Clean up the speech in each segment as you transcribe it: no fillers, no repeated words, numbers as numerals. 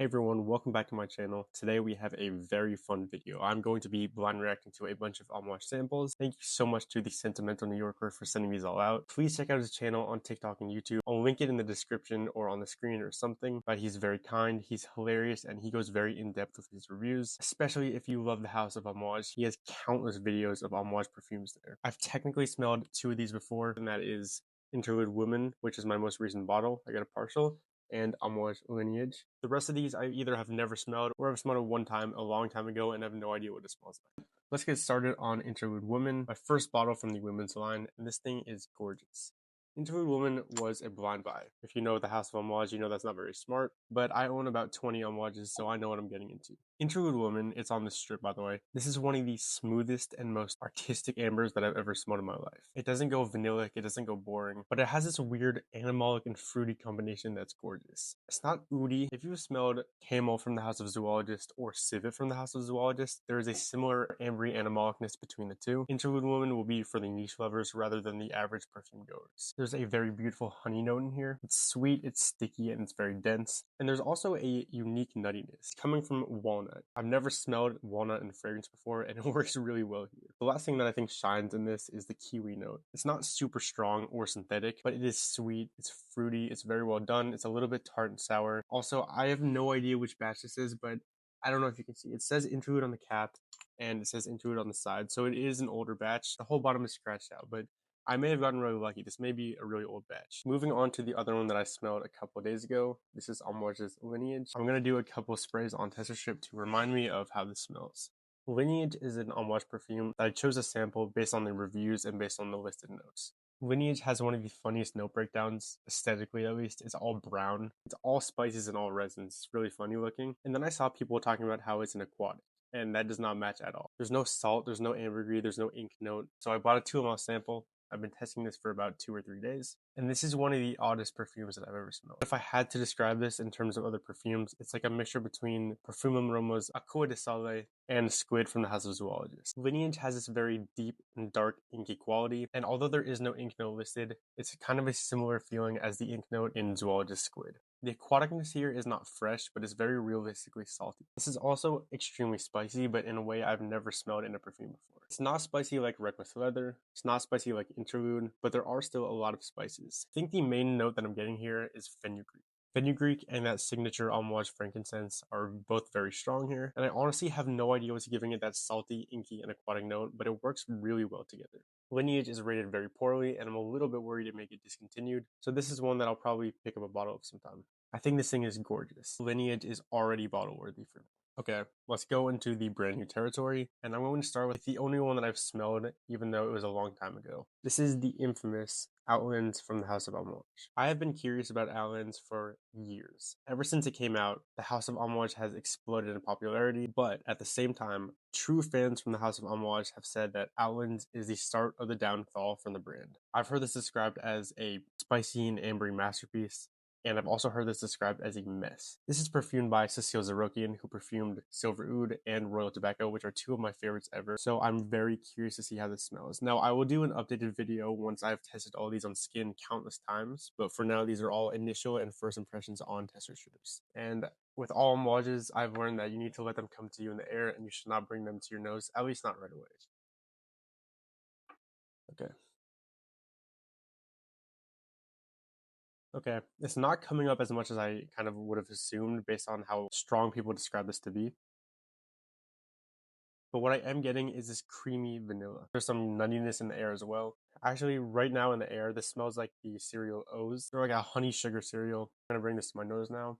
Hey everyone, welcome back to my channel. Today we have a very fun video. I'm going to be blind reacting to a bunch of Amouage samples. Thank you so much to the Sentimental New Yorker for sending these all out. Please check out his channel on TikTok and YouTube. I'll link it in the description or on the screen or something, but he's very kind, he's hilarious, and he goes very in-depth with his reviews, especially if you love the house of Amouage. He has countless videos of Amouage perfumes there. I've technically smelled two of these before, and that is Interlude Woman, which is my most recent bottle. I got a partial, and Amouage Lineage. The rest of these I either have never smelled or I've smelled it one time a long time ago and have no idea what it smells like. Let's get started on Interlude Woman, my first bottle from the women's line, and this thing is gorgeous. Interlude Woman was a blind buy. If you know the House of Amouage, you know that's not very smart, but I own about 20 Amouages, so I know what I'm getting into. Interlude Woman, it's on the strip by the way. This is one of the smoothest and most artistic ambers that I've ever smelled in my life. It doesn't go vanillic, it doesn't go boring, but it has this weird animalic and fruity combination that's gorgeous. It's not oody. If you've smelled Camel from the House of Zoologist or Civet from the House of Zoologist, there is a similar ambery animalicness between the two. Interlude Woman will be for the niche lovers rather than the average perfume goers. There's a very beautiful honey note in here. It's sweet, it's sticky, and it's very dense. And there's also a unique nuttiness coming from walnut. I've never smelled walnut in fragrance before, and it works really well here. The last thing that I think shines in this is the kiwi note. It's not super strong or synthetic, but it is sweet, it's fruity, it's very well done, it's a little bit tart and sour. Also, I have no idea which batch this is, but I don't know if you can see. It says Interlude on the cap, and it says Interlude on the side, so it is an older batch. The whole bottom is scratched out, but I may have gotten really lucky. This may be a really old batch. Moving on to the other one that I smelled a couple of days ago. This is Amouage's Lineage. I'm going to do a couple of sprays on tester strip to remind me of how this smells. Lineage is an Amouage perfume that I chose to sample based on the reviews and based on the listed notes. Lineage has one of the funniest note breakdowns, aesthetically at least. It's all brown. It's all spices and all resins. It's really funny looking. And then I saw people talking about how it's an aquatic, and that does not match at all. There's no salt, there's no ambergris, there's no ink note. So I bought a 2 ml sample. I've been testing this for about 2 or 3 days, and this is one of the oddest perfumes that I've ever smelled. If I had to describe this in terms of other perfumes, it's like a mixture between Perfumum Roma's Acqua di Sale and Squid from the House of Zoologist. Lineage has this very deep and dark inky quality, and although there is no ink note listed, it's kind of a similar feeling as the ink note in Zoologist Squid. The aquaticness here is not fresh, but it's very realistically salty. This is also extremely spicy, but in a way I've never smelled in a perfume before. It's not spicy like Reckless Leather, it's not spicy like Interlude, but there are still a lot of spices. I think the main note that I'm getting here is fenugreek. Fenugreek and that signature Amouage frankincense are both very strong here, and I honestly have no idea what's giving it that salty, inky, and aquatic note, but it works really well together. Lineage is rated very poorly, and I'm a little bit worried it may get discontinued, so this is one that I'll probably pick up a bottle of sometime. I think this thing is gorgeous. Lineage is already bottle worthy for me. Okay, let's go into the brand new territory, and I'm going to start with the only one that I've smelled, even though it was a long time ago. This is the infamous Outlands from the House of Amouage. I have been curious about Outlands for years. Ever since it came out, the House of Amouage has exploded in popularity, but at the same time, true fans from the House of Amouage have said that Outlands is the start of the downfall from the brand. I've heard this described as a spicy and ambery masterpiece, and I've also heard this described as a mess. This is perfumed by Cecile Zarokian, who perfumed Silver Oud and Royal Tobacco, which are 2 of my favorites ever, so I'm very curious to see how this smells. Now, I will do an updated video once I've tested all these on skin countless times, but for now, these are all initial and first impressions on tester strips. And with all Amouages, I've learned that you need to let them come to you in the air, and you should not bring them to your nose, at least not right away. Okay. Okay, it's not coming up as much as I kind of would have assumed based on how strong people describe this to be. But what I am getting is this creamy vanilla. There's some nuttiness in the air as well. Actually, right now in the air, this smells like the cereal O's. They're like a honey sugar cereal. I'm gonna bring this to my nose now.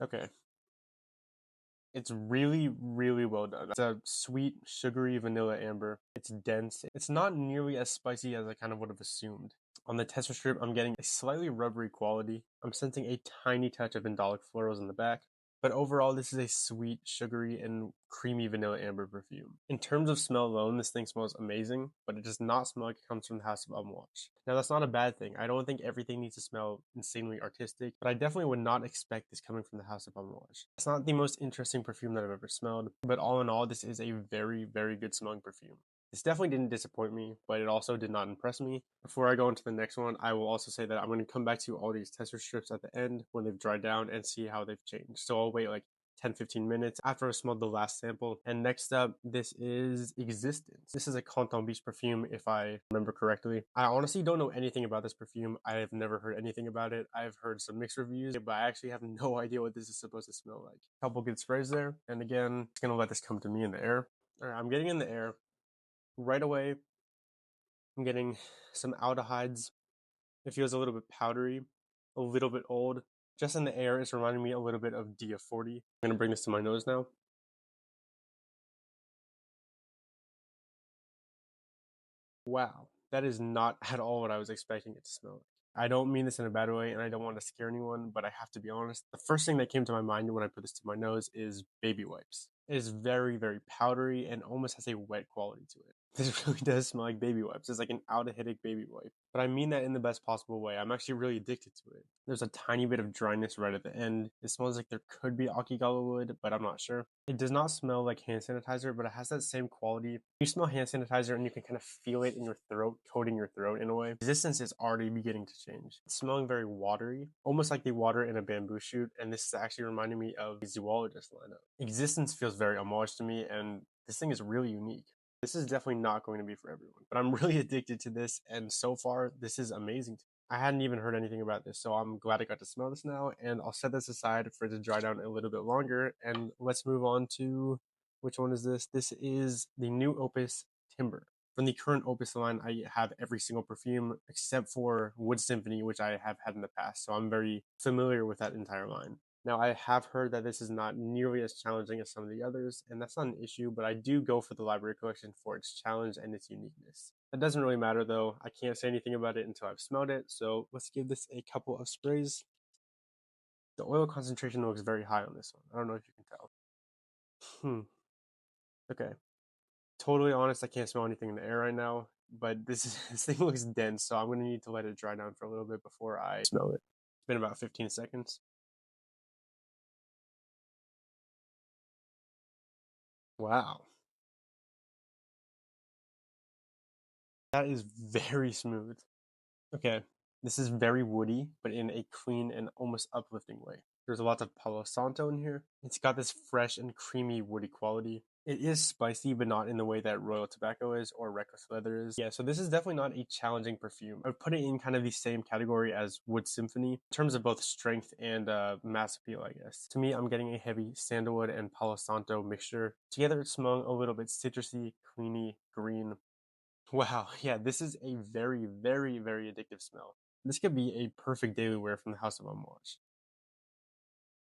Okay. It's really, really well done. It's a sweet, sugary vanilla amber. It's dense. It's not nearly as spicy as I kind of would have assumed. On the tester strip, I'm getting a slightly rubbery quality. I'm sensing a tiny touch of indolic florals in the back. But overall, this is a sweet, sugary, and creamy vanilla amber perfume. In terms of smell alone, this thing smells amazing, but it does not smell like it comes from the House of Amouage. Now, that's not a bad thing. I don't think everything needs to smell insanely artistic, but I definitely would not expect this coming from the House of Amouage. It's not the most interesting perfume that I've ever smelled, but all in all, this is a very, very good smelling perfume. This definitely didn't disappoint me, but it also did not impress me. Before I go into the next one, I will also say that I'm going to come back to all these tester strips at the end when they've dried down and see how they've changed. So I'll wait like 10-15 minutes after I smelled the last sample. And next up, this is Existence. This is a Canton Beach perfume, if I remember correctly. I honestly don't know anything about this perfume. I have never heard anything about it. I've heard some mixed reviews, but I actually have no idea what this is supposed to smell like. Couple good sprays there. And again, just gonna let this come to me in the air. All right, I'm getting in the air. Right away, I'm getting some aldehydes. It feels a little bit powdery, a little bit old. Just in the air, it's reminding me a little bit of Dia 40. I'm gonna bring this to my nose now. Wow, that is not at all what I was expecting it to smell like. I don't mean this in a bad way and I don't want to scare anyone, but I have to be honest. The first thing that came to my mind when I put this to my nose is baby wipes. It is very, very powdery and almost has a wet quality to it. This really does smell like baby wipes. It's like an aldehydic baby wipe. But I mean that in the best possible way. I'm actually really addicted to it. There's a tiny bit of dryness right at the end. It smells like there could be Akigawa wood, but I'm not sure. It does not smell like hand sanitizer, but it has that same quality. You smell hand sanitizer and you can kind of feel it in your throat, coating your throat in a way. Resistance is already beginning to change. It's smelling very watery, almost like the water in a bamboo shoot, and this is actually reminding me of the zoologist lineup. Existence feels very Amouage to me, and this thing is really unique. This is definitely not going to be for everyone, but I'm really addicted to this, and so far, this is amazing. I hadn't even heard anything about this, so I'm glad I got to smell this now, and I'll set this aside for it to dry down a little bit longer, and let's move on to, which one is this? This is the new Opus Timber. From the current Opus line, I have every single perfume except for Wood Symphony, which I have had in the past, so I'm very familiar with that entire line. Now, I have heard that this is not nearly as challenging as some of the others, and that's not an issue, but I do go for the library collection for its challenge and its uniqueness. That doesn't really matter though. I can't say anything about it until I've smelled it, so let's give this a couple of sprays. The oil concentration looks very high on this one. I don't know if you can tell. Okay. Totally honest, I can't smell anything in the air right now, but this thing looks dense, so I'm gonna need to let it dry down for a little bit before I smell it. It's been about 15 seconds. Wow. That is very smooth. Okay, this is very woody, but in a clean and almost uplifting way. There's a lot of Palo Santo in here. It's got this fresh and creamy woody quality. It is spicy, but not in the way that Royal Tobacco is or Reckless Leather is. Yeah, so this is definitely not a challenging perfume. I would put it in kind of the same category as Wood Symphony in terms of both strength and mass appeal, I guess. To me, I'm getting a heavy sandalwood and Palo Santo mixture. Together, it's smelling a little bit citrusy, creamy, green. Wow, yeah, this is a very, very, very addictive smell. This could be a perfect daily wear from the House of Amouage.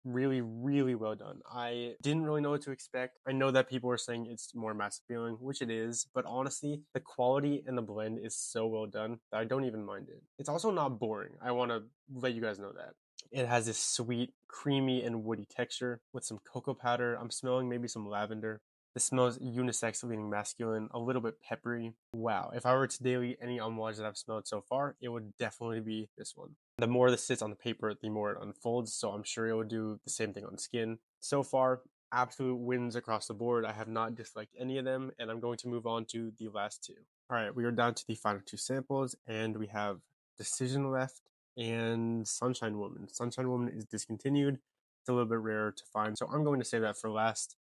Really, really well done. I didn't really know what to expect. I know that people are saying it's more mass appealing, which it is, but honestly, the quality and the blend is so well done that I don't even mind it. It's also not boring. I want to let you guys know that. It has this sweet, creamy, and woody texture with some cocoa powder. I'm smelling maybe some lavender. This smells unisex, leaning masculine, a little bit peppery. Wow, if I were to daily any Amouage that I've smelled so far, it would definitely be this one. The more this sits on the paper, the more it unfolds, so I'm sure it will do the same thing on skin. So far, absolute wins across the board. I have not disliked any of them, and I'm going to move on to the last two. All right, we are down to the final two samples, and we have Decision left and Sunshine Woman. Sunshine Woman is discontinued. It's a little bit rarer to find, so I'm going to save that for last.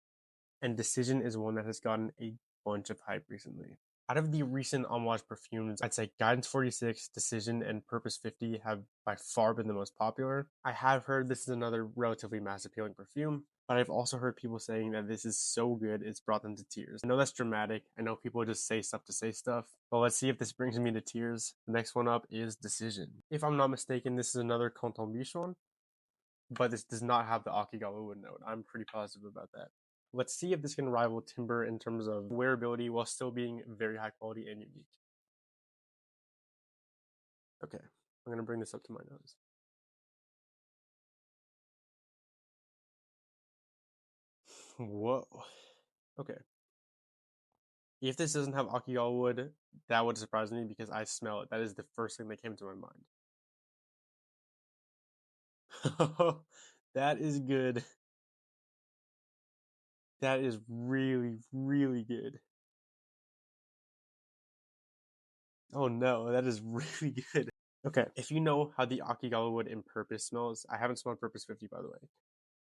And Decision is one that has gotten a bunch of hype recently. Out of the recent Amouage perfumes, I'd say Guidance 46, Decision, and Purpose 50 have by far been the most popular. I have heard this is another relatively mass appealing perfume, but I've also heard people saying that this is so good it's brought them to tears. I know that's dramatic. I know people just say stuff to say stuff, but let's see if this brings me to tears. The next one up is Decision. If I'm not mistaken, this is another Canton Biche one, but this does not have the Akigawa wood note. I'm pretty positive about that. Let's see if this can rival Timber in terms of wearability while still being very high quality and unique. Okay, I'm gonna bring this up to my nose. Whoa. Okay. If this doesn't have Akigawa wood, that would surprise me because I smell it. That is the first thing that came to my mind. That is good. That is really, really good. Oh no, that is really good. Okay, if you know how the Akigala wood in Purpose smells, I haven't smelled Purpose 50 by the way.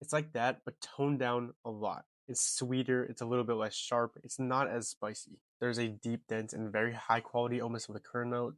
It's like that, but toned down a lot. It's sweeter, it's a little bit less sharp, it's not as spicy. There's a deep, dense, and very high quality, almost liqueur note.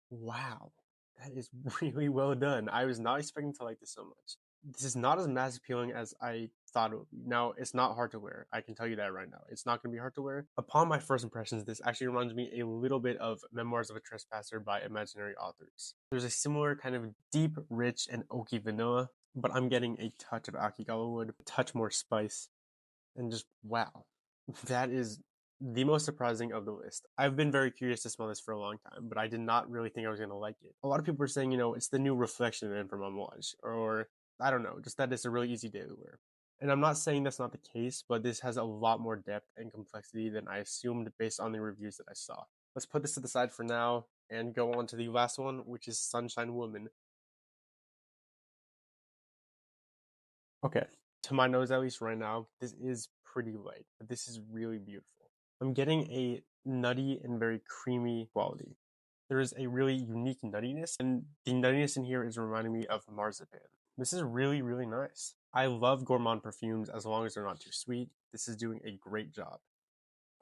Wow, that is really well done. I was not expecting to like this so much. This is not as mass appealing as I thought it would be. Now, it's not hard to wear. I can tell you that right now. It's not going to be hard to wear. Upon my first impressions, this actually reminds me a little bit of Memoirs of a Trespasser by Imaginary Authors. There's a similar kind of deep, rich, and oaky vanilla, but I'm getting a touch of Akigawa wood, a touch more spice, and just wow. That is the most surprising of the list. I've been very curious to smell this for a long time, but I did not really think I was going to like it. A lot of people are saying, it's the new Reflection in from Amouage, or I don't know, just that it's a really easy daily wear. And I'm not saying that's not the case, but this has a lot more depth and complexity than I assumed based on the reviews that I saw. Let's put this to the side for now and go on to the last one, which is Sunshine Woman. Okay, to my nose at least right now, this is pretty light, but this is really beautiful. I'm getting a nutty and very creamy quality. There is a really unique nuttiness, and the nuttiness in here is reminding me of marzipan. This is really, really nice. I love gourmand perfumes as long as they're not too sweet. This is doing a great job.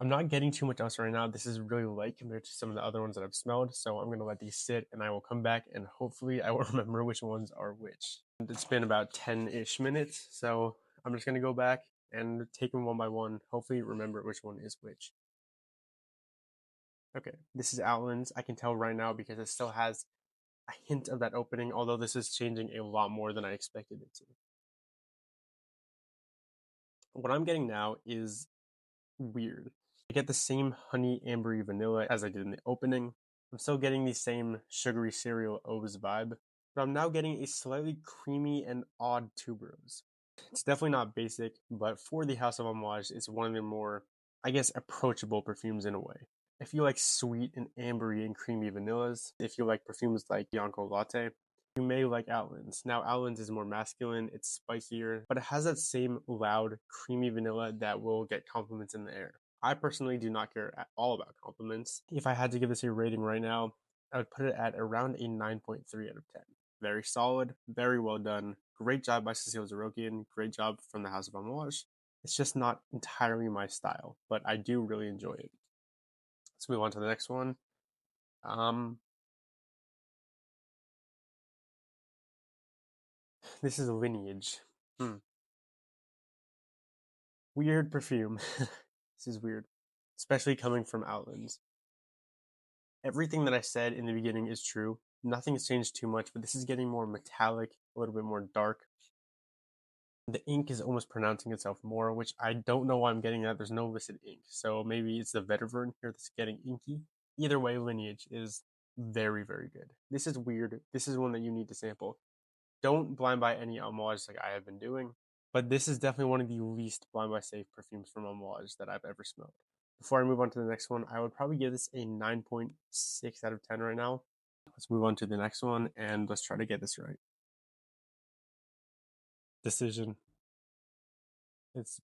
I'm not getting too much else right now. This is really light compared to some of the other ones that I've smelled, so I'm going to let these sit and I will come back and hopefully I will remember which ones are which. It's been about 10-ish minutes, so I'm just going to go back and take them one by one, hopefully remember which one is which. Okay, this is Outlands. I can tell right now because it still has a hint of that opening, although this is changing a lot more than I expected it to. What I'm getting now is weird. I get the same honey ambery vanilla as I did in the opening. I'm still getting the same sugary cereal O's vibe, but I'm now getting a slightly creamy and odd tuberose. It's definitely not basic, but for the House of Amouage, it's one of the more, I guess, approachable perfumes in a way. If you like sweet and ambery and creamy vanillas, if you like perfumes like Bianco Latte, you may like Outlands. Now, Outlands is more masculine, it's spicier, but it has that same loud, creamy vanilla that will get compliments in the air. I personally do not care at all about compliments. If I had to give this a rating right now, I would put it at around a 9.3 out of 10. Very solid, very well done. Great job by Cecile Zarokian. Great job from the House of Amouage. It's just not entirely my style, but I do really enjoy it. Let's move on to the next one. This is Lineage. Weird perfume. This is weird, especially coming from Outlands. Everything that I said in the beginning is true. Nothing has changed too much, but this is getting more metallic, a little bit more dark. The ink is almost pronouncing itself more, which I don't know why I'm getting that. There's no listed ink, so maybe it's the Vetiver here that's getting inky. Either way, Lineage is very, very good. This is weird. This is one that you need to sample. Don't blind buy any Amouage like I have been doing, but this is definitely one of the least blind buy safe perfumes from Amouage that I've ever smelled. Before I move on to the next one, I would probably give this a 9.6 out of 10 right now. Let's move on to the next one and let's try to get this right. Decision. It's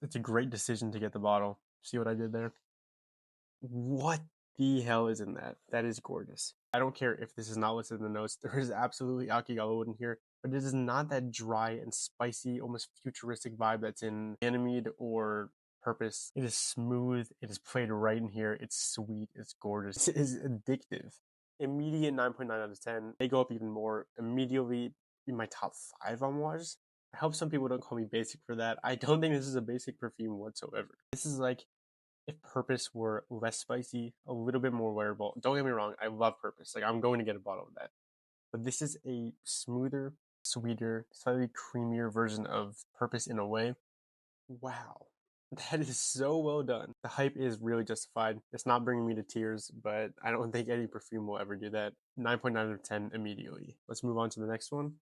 it's a great decision to get the bottle. See what I did there? What the hell is in that? That is gorgeous. I don't care if this is not listed in the notes. There is absolutely Akigawa wood in here, but it is not that dry and spicy, almost futuristic vibe that's in Ganymede or Purpose. It is smooth. It is played right in here. It's sweet. It's gorgeous. It is addictive. Immediate 9.9 out of 10. They go up even more immediately in my top 5 on Waters. I hope some people don't call me basic for that. I don't think this is a basic perfume whatsoever. This is like if Purpose were less spicy, a little bit more wearable. Don't get me wrong, I love Purpose. Like I'm going to get a bottle of that. But this is a smoother, sweeter, slightly creamier version of Purpose in a way. Wow. That is so well done. The hype is really justified. It's not bringing me to tears, but I don't think any perfume will ever do that. 9.9 out of 10 immediately. Let's move on to the next one.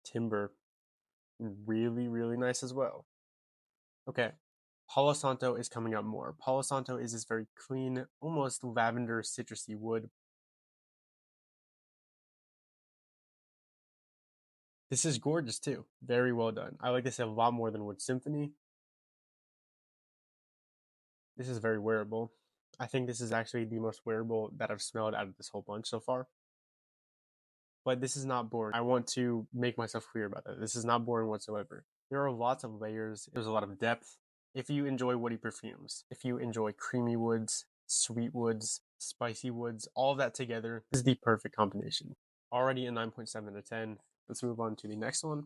Timber. Really, really nice as well. Okay, Palo Santo is coming up more. Palo Santo is this very clean, almost lavender citrusy wood. This is gorgeous too. Very well done. I like this a lot more than Wood Symphony. This is very wearable. I think this is actually the most wearable that I've smelled out of this whole bunch so far. But this is not boring. I want to make myself clear about that. This is not boring whatsoever. There are lots of layers. There's a lot of depth. If you enjoy woody perfumes, if you enjoy creamy woods, sweet woods, spicy woods, all of that together, this is the perfect combination. Already a 9.7 out of 10. Let's move on to the next one.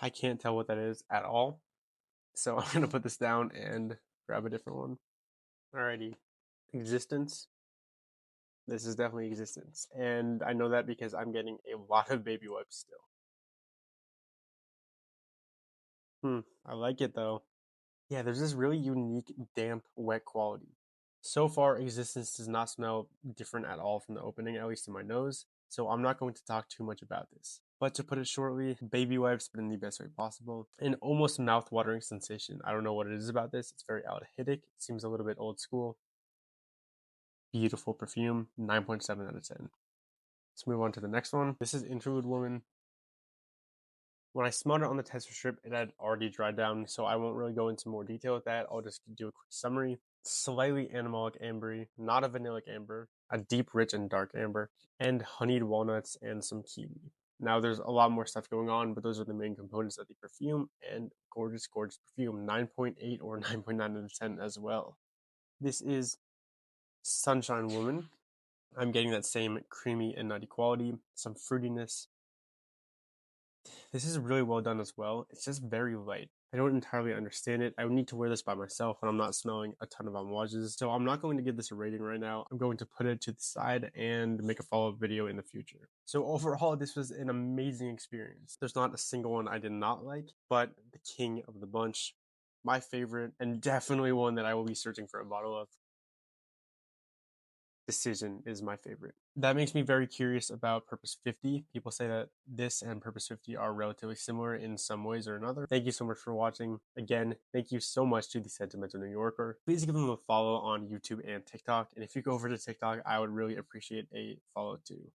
I can't tell what that is at all. So I'm going to put this down and grab a different one. Alrighty. Existence. This is definitely Existence. And I know that because I'm getting a lot of baby wipes still. I like it though. Yeah, there's this really unique damp, wet quality. So far, Existence does not smell different at all from the opening, at least in my nose, so I'm not going to talk too much about this. But to put it shortly, baby wipes, but in the best way possible. An almost mouth-watering sensation. I don't know what it is about this. It's very aldehydic. It seems a little bit old school. Beautiful perfume, 9.7 out of 10. Let's move on to the next one. This is Interlude Woman. When I smelled it on the tester strip, it had already dried down, so I won't really go into more detail with that. I'll just do a quick summary. Slightly animalic ambery, not a vanillic amber, a deep, rich, and dark amber, and honeyed walnuts and some kiwi. Now, there's a lot more stuff going on, but those are the main components of the perfume, and gorgeous, gorgeous perfume. 9.8 or 9.9 out of 10 as well. This is Sunshine Woman. I'm getting that same creamy and nutty quality, some fruitiness. This is really well done as well. It's just very light. I don't entirely understand it. I would need to wear this by myself when I'm not smelling a ton of Amouages. So I'm not going to give this a rating right now. I'm going to put it to the side and make a follow-up video in the future. So overall, this was an amazing experience. There's not a single one I did not like, but the king of the bunch, my favorite, and definitely one that I will be searching for a bottle of. Decision is my favorite. That makes me very curious about Purpose 50. People say that this and Purpose 50 are relatively similar in some ways or another. Thank you so much for watching. Again, thank you so much to the Sentimental New Yorker. Please give them a follow on YouTube and TikTok. And if you go over to TikTok, I would really appreciate a follow too.